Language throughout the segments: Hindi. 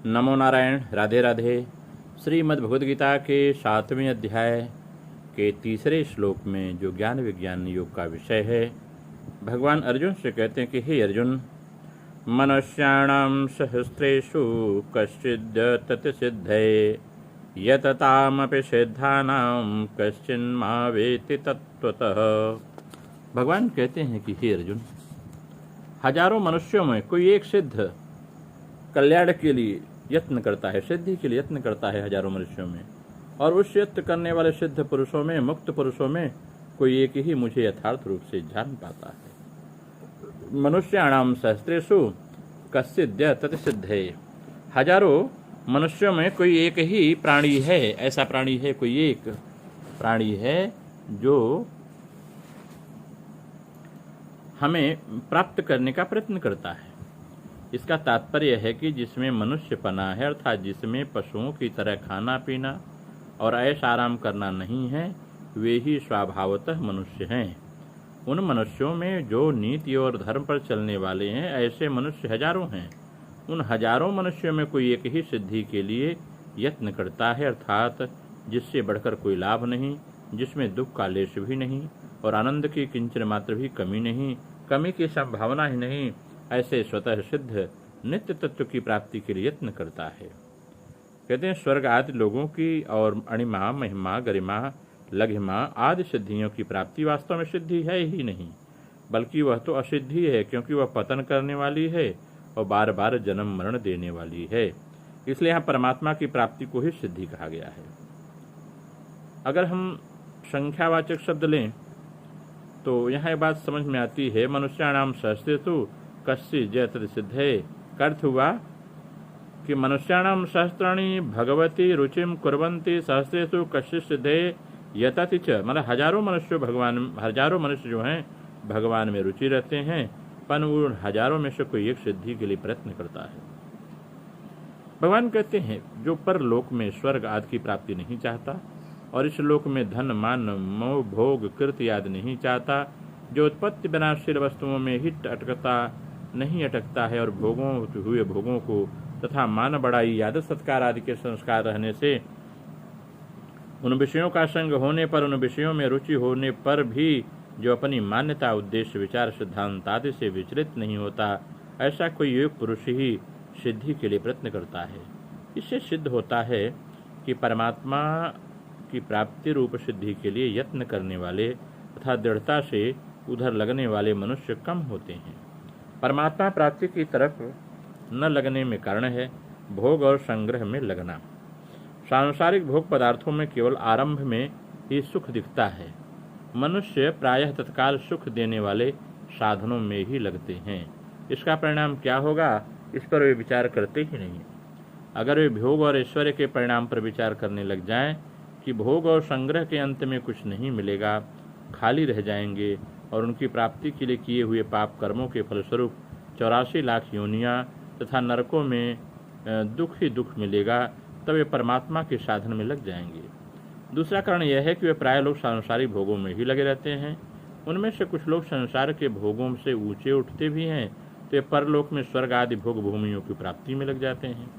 नमो नारायण। राधे राधे। श्रीमद् भगवद गीता के 7वें अध्याय के तीसरे श्लोक में जो ज्ञान विज्ञान योग का विषय है, भगवान अर्जुन से कहते हैं कि हे अर्जुन, मनुष्याणां सहस्रेषु कश्चिद् तत्सिद्धये यततामपि सिद्धानां कश्चिन्मा वेत्ति तत्त्वतः। भगवान कहते हैं कि हे अर्जुन, हजारों मनुष्यों में कोई एक सिद्ध कल्याण के लिए यत्न करता है, सिद्धि के लिए यत्न करता है हजारों मनुष्यों में, और उस यत्न करने वाले सिद्ध पुरुषों में, मुक्त पुरुषों में कोई एक ही मुझे यथार्थ रूप से जान पाता है। मनुष्याणाम सहस्रेषु कश्चिद् तत्सिद्धये। हजारों मनुष्यों में कोई एक ही प्राणी है, ऐसा प्राणी है, कोई एक प्राणी है जो हमें प्राप्त करने का प्रयत्न करता है। इसका तात्पर्य है कि जिसमें मनुष्यपना है, अर्थात जिसमें पशुओं की तरह खाना पीना और ऐश आराम करना नहीं है, वे ही स्वभावतः मनुष्य हैं। उन मनुष्यों में जो नीति और धर्म पर चलने वाले हैं, ऐसे मनुष्य हजारों हैं। उन हजारों मनुष्यों में कोई एक ही सिद्धि के लिए यत्न करता है, अर्थात जिससे बढ़कर कोई लाभ नहीं, जिसमें दुख का लेश भी नहीं और आनंद की किंचन मात्र भी कमी नहीं, कमी की संभावना ही नहीं, ऐसे स्वतः सिद्ध नित्य तत्व की प्राप्ति के लिए यत्न करता है। कहते हैं स्वर्ग आदि लोगों की और अणिमा, महिमा, गरिमा, लघिमा आदि सिद्धियों की प्राप्ति वास्तव में सिद्धि है ही नहीं, बल्कि वह तो असिद्धि है, क्योंकि वह पतन करने वाली है और बार बार जन्म मरण देने वाली है। इसलिए यहाँ परमात्मा की प्राप्ति को ही सिद्धि कहा गया है। अगर हम संख्यावाचक शब्द लें तो यहाँ ये बात समझ में आती है, मनुष्याणाम सहस्रेषु कश्चिद् तत्सिद्धये। का अर्थ हुआ कि मनुष्याणाम सहस्राणि भगवती रुचिम कुर्वन्ति सहस्रेषु कश्चित् सिद्धये यतति च। मतलब हजारों मनुष्य जो हैं भगवान में रुचि रहते हैं, पर उन हजारों में से कोई एक सिद्धि के लिए प्रयत्न करता है। भगवान कहते हैं जो परलोक में स्वर्ग आदि की प्राप्ति नहीं चाहता और इस लोक में धन मान मोह भोग कीर्ति आदि नहीं चाहता, जो उत्पत्ति विनाशील वस्तुओं में ही नहीं अटकता है और भोगों हुए भोगों को तथा मान बढ़ाई आदर सत्कार आदि के संस्कार रहने से, उन विषयों का संग होने पर, उन विषयों में रुचि होने पर भी जो अपनी मान्यता, उद्देश्य, विचार, सिद्धांत आदि से विचलित नहीं होता, ऐसा कोई योग पुरुष ही सिद्धि के लिए प्रयत्न करता है। इससे सिद्ध होता है कि परमात्मा की प्राप्ति रूप सिद्धि के लिए यत्न करने वाले तथा दृढ़ता से उधर लगने वाले मनुष्य कम होते हैं। परमात्मा प्राप्ति की तरफ न लगने में कारण है भोग और संग्रह में लगना। सांसारिक भोग पदार्थों में केवल आरंभ में ही सुख दिखता है। मनुष्य प्रायः तत्काल सुख देने वाले साधनों में ही लगते हैं। इसका परिणाम क्या होगा, इस पर वे विचार करते ही नहीं। अगर वे भोग और ऐश्वर्य के परिणाम पर विचार करने लग जाएं कि भोग और संग्रह के अंत में कुछ नहीं मिलेगा, खाली रह जाएंगे और उनकी प्राप्ति के लिए किए हुए पाप कर्मों के फलस्वरूप 84 लाख योनियाँ तथा नरकों में दुख ही दुख मिलेगा, तब वे परमात्मा के साधन में लग जाएंगे। दूसरा कारण यह है कि वे प्राय लोग सांसारिक भोगों में ही लगे रहते हैं। उनमें से कुछ लोग संसार के भोगों से ऊंचे उठते भी हैं, तो परलोक में स्वर्ग आदि भोग भूमियों की प्राप्ति में लग जाते हैं।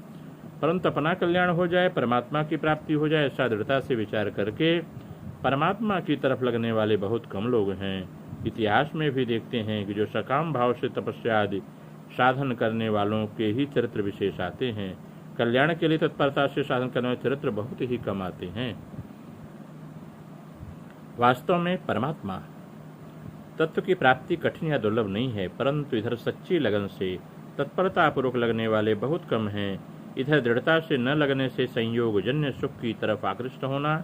परंतु अपना कल्याण हो जाए, परमात्मा की प्राप्ति हो जाए, ऐसा दृढ़ता से विचार करके परमात्मा की तरफ लगने वाले बहुत कम लोग हैं। इतिहास में भी देखते हैं कि जो सकाम भाव से तपस्या आदि साधन करने वालों के ही चरित्र विशेष आते हैं। कल्याण के लिए तत्परता से साधन करने वाले चरित्र बहुत ही कम आते हैं। वास्तव में परमात्मा तत्व की प्राप्ति कठिन या दुर्लभ नहीं है, परंतु इधर सच्ची लगन से तत्परता पूर्वक लगने वाले बहुत कम हैं। इधर दृढ़ता से न लगने से संयोग जन्य सुख की तरफ आकृष्ट होना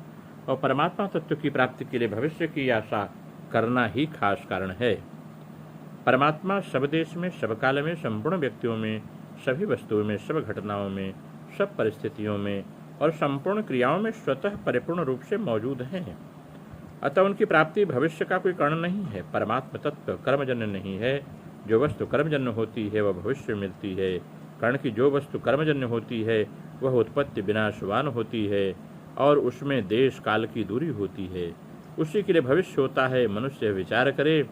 और परमात्मा तत्व की प्राप्ति के लिए भविष्य की आशा करना ही खास कारण है। परमात्मा सब देश में, सब काल में, संपूर्ण व्यक्तियों में, सभी वस्तुओं में, सब घटनाओं में, सब परिस्थितियों में और संपूर्ण क्रियाओं में स्वतः परिपूर्ण रूप से मौजूद हैं। अतः उनकी प्राप्ति भविष्य का कोई कारण नहीं है। परमात्मा तत्व कर्मजन्य नहीं है। जो वस्तु कर्मजन्य होती है वह भविष्य मिलती है। कारण कि जो वस्तु कर्मजन्य होती है वह उत्पत्ति विनाशवान होती है और उसमें देश काल की दूरी होती है। उसी के लिए भविष्य होता है। मनुष्य विचार करे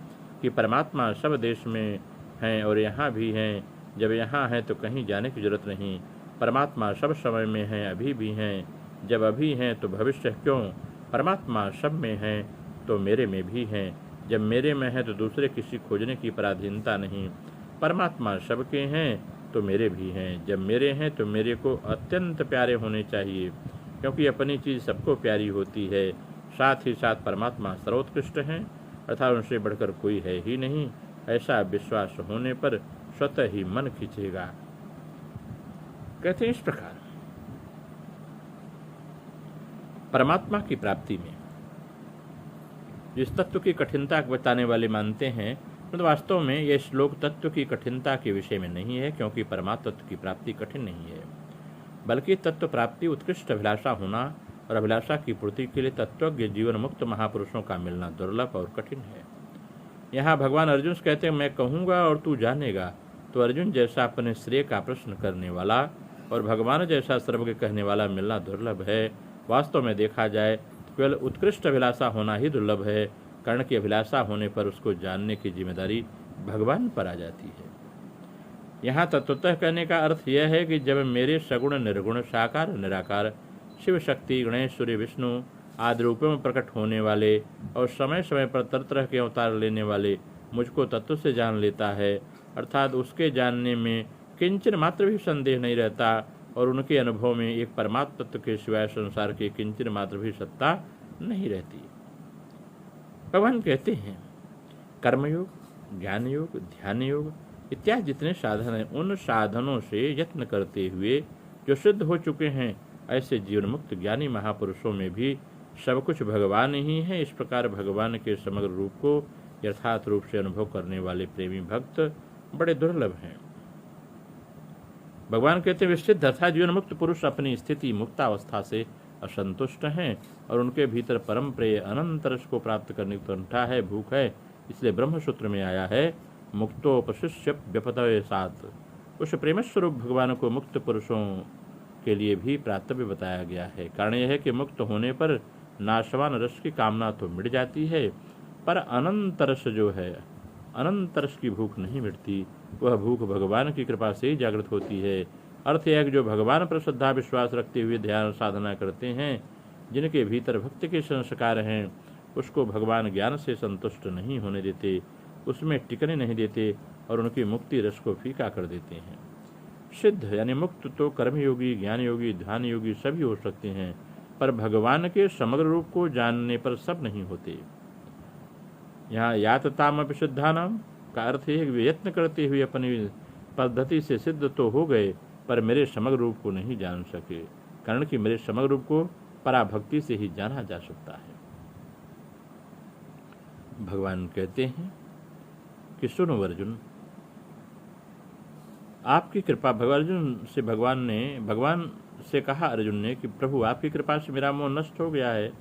कि परमात्मा सब देश में हैं और यहाँ भी हैं। जब यहाँ हैं तो कहीं जाने की जरूरत नहीं, परमात्मा सब समय में है, अभी भी हैं। जब अभी हैं तो भविष्य क्यों? परमात्मा सब में है तो मेरे में भी हैं। जब मेरे में है तो दूसरे किसी खोजने की पराधीनता नहीं। परमात्मा सबके हैं तो मेरे भी हैं। जब मेरे हैं तो मेरे को अत्यंत प्यारे होने चाहिए, क्योंकि अपनी चीज़ सबको प्यारी होती है। साथ ही साथ परमात्मा सर्वोत्कृष्ट हैं, अर्थात उनसे बढ़कर कोई है ही नहीं। ऐसा विश्वास होने पर स्वतः ही मन खींचेगा। कहते हैं इस प्रकार परमात्मा की प्राप्ति में जिस तत्व की कठिनता को बताने वाले मानते हैं, परंतु वास्तव में यह श्लोक तत्व की कठिनता के विषय में नहीं है, क्योंकि परमात्मा तत्व की प्राप्ति कठिन नहीं है, बल्कि तत्व प्राप्ति उत्कृष्ट अभिलाषा होना और अभिलाषा की पूर्ति के लिए तत्वज्ञ जीवन मुक्त महापुरुषों का मिलना दुर्लभ और कठिन है। यहाँ भगवान अर्जुन से कहते हैं, मैं कहूँगा और तू जानेगा। तो अर्जुन जैसा अपने श्रेय का प्रश्न करने वाला और भगवान जैसा सर्वज्ञ कहने वाला मिलना दुर्लभ है। वास्तव में देखा जाए केवल उत्कृष्ट अभिलाषा होना ही दुर्लभ है। कर्ण की अभिलाषा होने पर उसको जानने की जिम्मेदारी भगवान पर आ जाती है। यहाँ तत्वतः कहने का अर्थ यह है कि जब मेरे सगुण निर्गुण साकार निराकार शिव शक्ति गणेश सूर्य विष्णु आदि रूपों में प्रकट होने वाले और समय समय पर तरह तरह के अवतार लेने वाले मुझको तत्व से जान लेता है, अर्थात उसके जानने में किंचन मात्र भी संदेह नहीं रहता और उनके अनुभव में एक परमात्म तत्व के सिवाय संसार के किंचन मात्र भी सत्ता नहीं रहती। भगवान कहते हैं कर्मयोग, ज्ञान योग, ध्यान योग इत्यादि जितने साधन हैं, उन साधनों से यत्न करते हुए जो सिद्ध हो चुके हैं, ऐसे जीवन मुक्त ज्ञानी महापुरुषों में भी सब कुछ भगवान ही है। इस प्रकार भगवान के समग्र रूप को यथार्थ रूप से अनुभव करने वाले प्रेमी भक्त बड़े दुर्लभ हैं। भगवान कहते हैं विशुद्ध अर्थात जीवन मुक्त पुरुष अपनी स्थिति मुक्तावस्था से असंतुष्ट हैं और उनके भीतर परम प्रेय अनंत रस को प्राप्त करने की उत्कंठा है, भूख है। इसलिए ब्रह्मसूत्र में आया है मुक्तोपशिष्य व्यपतये साथ। उस प्रेम स्वरूप भगवान को मुक्त पुरुषों के लिए भी प्राप्तव्य बताया गया है। कारण यह है कि मुक्त होने पर नाशवान रस की कामना तो मिट जाती है, पर अनंत रस जो है, अनंत रस की भूख नहीं मिटती। वह भूख भगवान की कृपा से ही जागृत होती है। अर्थ यह कि जो भगवान पर श्रद्धा विश्वास रखते हुए ध्यान साधना करते हैं, जिनके भीतर भक्ति के संस्कार हैं, उसको भगवान ज्ञान से संतुष्ट नहीं होने देते, उसमें टिकने नहीं देते और उनकी मुक्ति रस को फीका कर देते हैं। सिद्ध यानी मुक्त तो कर्मयोगी, ज्ञान योगी, ध्यान योगी सभी हो सकते हैं, पर भगवान के समग्र रूप को जानने पर सब नहीं होते। यहाँ याततामपि सिद्धानाम का अर्थ है कि वे यत्न करते हुए अपनी पद्धति से सिद्ध तो हो गए, पर मेरे समग्र रूप को नहीं जान सके। कारण कि मेरे समग्र रूप को पराभक्ति से ही जाना जा सकता है। भगवान कहते हैं कि सुनो अर्जुन, आपकी कृपा भगवान से कहा अर्जुन ने कि प्रभु आपकी कृपा से मेरा मोह नष्ट हो गया है,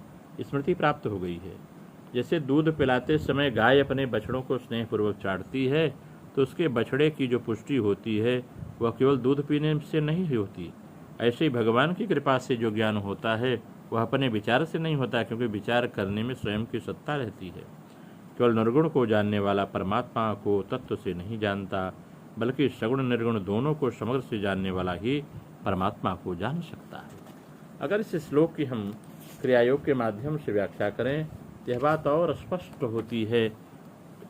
स्मृति प्राप्त हो गई है। जैसे दूध पिलाते समय गाय अपने बछड़ों को स्नेहपूर्वक चाटती है तो उसके बछड़े की जो पुष्टि होती है वह केवल दूध पीने से नहीं होती, ऐसे ही भगवान की कृपा से जो ज्ञान होता है वह अपने विचार से नहीं होता, क्योंकि विचार करने में स्वयं की सत्ता रहती है। केवल निर्गुण को जानने वाला परमात्मा को तत्व से नहीं जानता, बल्कि सगुण निर्गुण दोनों को समग्र से जानने वाला ही परमात्मा को जान सकता है। अगर इस श्लोक की हम क्रियायोग के माध्यम से व्याख्या करें तो यह बात और स्पष्ट होती है।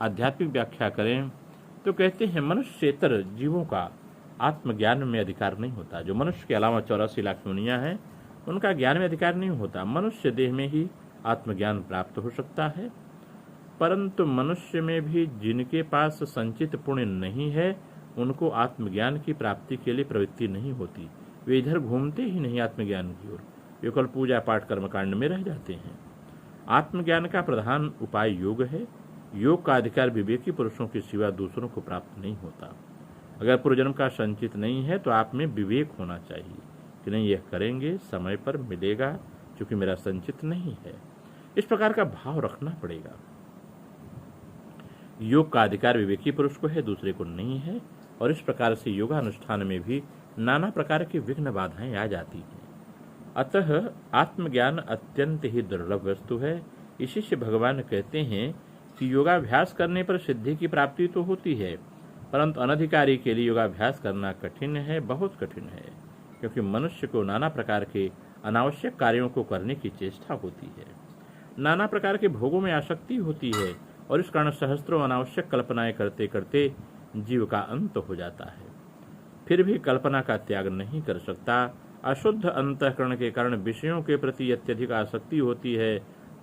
आध्यात्मिक व्याख्या करें तो कहते हैं मनुष्येतर जीवों का आत्मज्ञान में अधिकार नहीं होता। जो मनुष्य के अलावा 84 लाख योनियां हैं उनका ज्ञान में अधिकार नहीं होता। मनुष्य देह में ही आत्मज्ञान प्राप्त हो सकता है, परंतु मनुष्य में भी जिनके पास संचित पुण्य नहीं है उनको आत्मज्ञान की प्राप्ति के लिए प्रवृत्ति नहीं होती। वे इधर घूमते ही नहीं आत्मज्ञान की ओर, वे केवल पूजा पाठ कर्मकांड में रह जाते हैं। आत्मज्ञान का प्रधान उपाय योग है। योग का अधिकार विवेकी पुरुषों के सिवा दूसरों को प्राप्त नहीं होता। अगर पूर्वजन्म का संचित नहीं है तो आप में विवेक होना चाहिए कि नहीं, यह करेंगे समय पर मिलेगा, क्योंकि मेरा संचित नहीं है। इस प्रकार का भाव रखना पड़ेगा। योग का अधिकार विवेकी पुरुष को है, दूसरे को नहीं है, और इस प्रकार से योगानुष्ठान में भी नाना प्रकार की विघ्न बाधाएं आ जाती हैं। अतः आत्मज्ञान अत्यंत ही दुर्लभ वस्तु है। इसी से भगवान कहते हैं कि योगाभ्यास करने पर सिद्धि की प्राप्ति तो होती है, परंतु अनधिकारी के लिए योगाभ्यास करना कठिन है, बहुत कठिन है। क्योंकि मनुष्य को नाना प्रकार के अनावश्यक कार्यों को करने की चेष्टा होती है, नाना प्रकार के भोगों में आसक्ति होती है, और इस कारण सहस्त्रों अनावश्यक कल्पनाएं करते करते जीव का अंत हो जाता है। फिर भी कल्पना का त्याग नहीं कर सकता। अशुद्ध अंतःकरण के कारण विषयों के प्रति अत्यधिक आसक्ति होती है,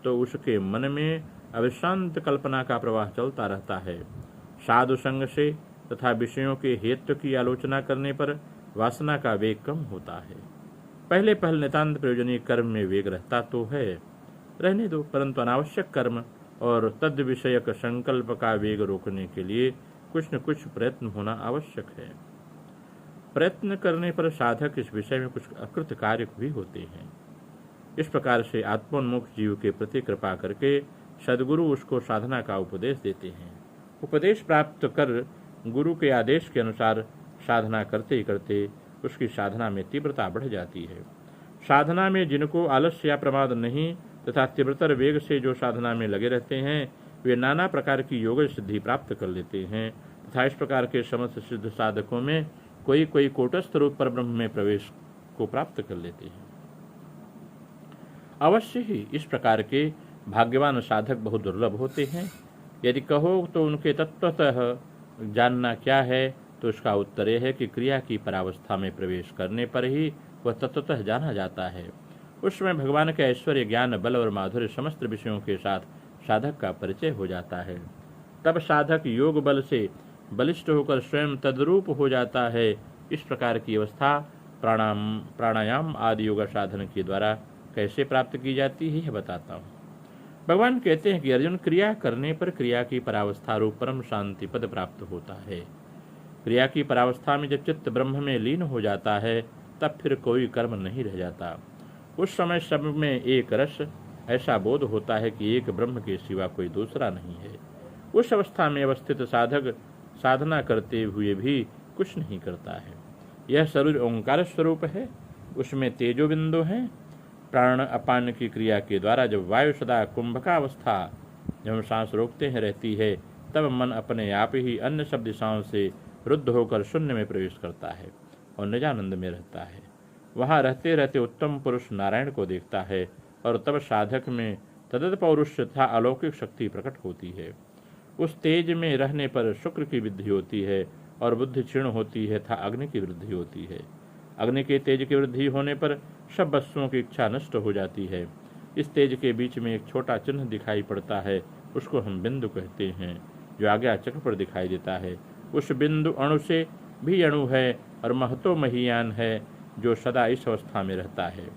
तो उसके मन में अविश्रांत कल्पना का प्रवाह चलता रहता है। साधु संग से तथा विषयों के हेतु की आलोचना करने पर वासना का वेग कम होता है। पहले पहल नितांत प्रयोजनीय कर्म में वेग रहता तो है, रहने दो, परंतु अनावश्यक कर्म और तद विषयक संकल्प का वेग रोकने के लिए कुछ न कुछ प्रयत्न होना आवश्यक है। प्रयत्न करने पर साधक इस विषय में कुछ अकृत कार्य भी होते हैं। इस प्रकार से आत्मोन्मुख जीव के प्रति कृपा करके सद्गुरु उसको साधना का उपदेश देते हैं। उपदेश प्राप्त कर गुरु के आदेश के अनुसार साधना करते करते उसकी साधना में तीव्रता बढ़ जाती है। साधना में जिनको आलस्य या प्रमाद नहीं तथा तीव्रतर वेग से जो साधना में लगे रहते हैं, वे नाना प्रकार की योग सिद्धि प्राप्त कर लेते हैं तथा इस प्रकार के समस्त सिद्ध साधकों में कोई कोई कूटस्थ रूप पर ब्रह्म में प्रवेश को प्राप्त कर लेते हैं। अवश्य ही इस प्रकार के भाग्यवान साधक बहुत दुर्लभ होते हैं। यदि कहो तो उनके तत्वतः जानना क्या है, तो उसका उत्तर यह है कि क्रिया की परावस्था में प्रवेश करने पर ही वह तत्वतः जाना जाता है। उस समय भगवान के ऐश्वर्य, ज्ञान, बल और माधुर्य समस्त विषयों के साथ साधक का परिचय हो जाता है। तब साधक योग बल से बलिष्ठ होकर स्वयं तद्रूप हो जाता है। इस प्रकार की अवस्था प्राणायाम आदि योग साधन के द्वारा कैसे प्राप्त की जाती है, यह बताता हूँ। भगवान कहते हैं कि अर्जुन, क्रिया करने पर क्रिया की परावस्था रूप परम शांति पद प्राप्त होता है। क्रिया की परावस्था में जब चित्त ब्रह्म में लीन हो जाता है, तब फिर कोई कर्म नहीं रह जाता। उस समय सब में एक रस, ऐसा बोध होता है कि एक ब्रह्म के सिवा कोई दूसरा नहीं है। उस अवस्था में अवस्थित साधक साधना करते हुए भी कुछ नहीं करता है। यह शरीर ओंकार स्वरूप है, उसमें तेजो बिंदु है। प्राण अपान की क्रिया के द्वारा जब वायु सदा कुंभकावस्था, जब हम सांस रोकते हैं, रहती है, तब मन अपने आप ही अन्य सब दिशाओं से रुद्ध होकर शून्य में प्रवेश करता है और निजानंद में रहता है। वहाँ रहते रहते उत्तम पुरुष नारायण को देखता है और तब साधक में तदत पौरुष तथा अलौकिक शक्ति प्रकट होती है। उस तेज में रहने पर शुक्र की वृद्धि होती है और बुद्धि क्षीण होती है तथा अग्नि की वृद्धि होती है। अग्नि के तेज की वृद्धि होने पर सब वस्तुओं की इच्छा नष्ट हो जाती है। इस तेज के बीच में एक छोटा चिन्ह दिखाई पड़ता है, उसको हम बिंदु कहते हैं, जो आज्ञा चक्र पर दिखाई देता है। उस बिंदु अणु से भी अणु है और महतो महियान है, जो सदा इस अवस्था में रहता है।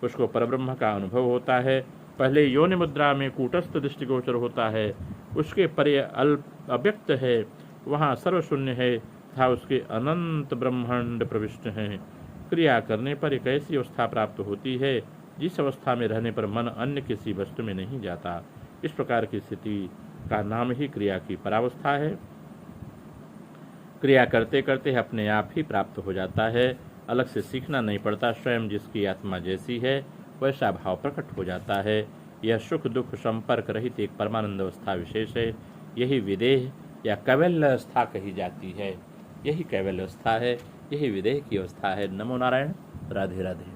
उसको परब्रह्म का अनुभव होता है। पहले योनि मुद्रा में कूटस्थ दृष्टिगोचर होता है, उसके परे अव्यक्त है, वहाँ सर्वशून्य है तथा उसके अनंत ब्रह्मांड प्रविष्ट हैं। क्रिया करने पर एक ऐसी अवस्था प्राप्त होती है जिस अवस्था में रहने पर मन अन्य किसी वस्तु में नहीं जाता। इस प्रकार की स्थिति का नाम ही क्रिया की परावस्था है। क्रिया करते करते अपने आप ही प्राप्त हो जाता है, अलग से सीखना नहीं पड़ता। स्वयं जिसकी आत्मा जैसी है वैसा भाव प्रकट हो जाता है। यह सुख दुख संपर्क रहित एक परमानंद अवस्था विशेष है। यही विदेह या कैवल्य अवस्था कही जाती है। यही कैवल्य अवस्था है, यही विदेह की अवस्था है। नमो नारायण। राधे राधे।